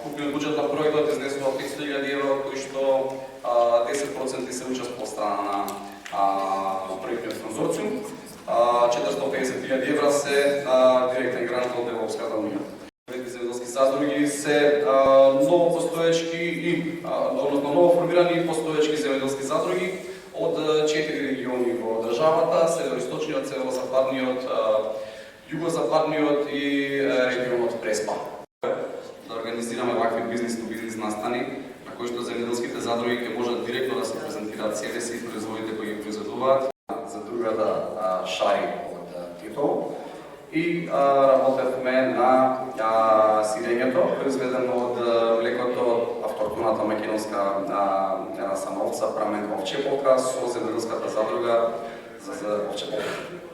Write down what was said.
Купниот буџет на проектот изнесува 500.000 евра, кои што 10% се учествува страна на проектниот конзорциум, 450.000 евра се директен грант од Европската унија. Земјоделски задруги се ново постоечки и ново формирани постоечки земјоделски задруги од 4 региони во државата: североисточниот, северозападниот, југозападниот и регионот Преспа. Да организираме вакви бизнес-то-бизнес настани на кои што земјоделските задруги ќе можат директно да се презентираат себе си и производите кои ги произведуваат. За другата Шари од Титово и работевме на сирењето, произведено од млекото од автохтоната македонска самовца Прамен Овчеполка со земјоделската задруга за Овчеполка.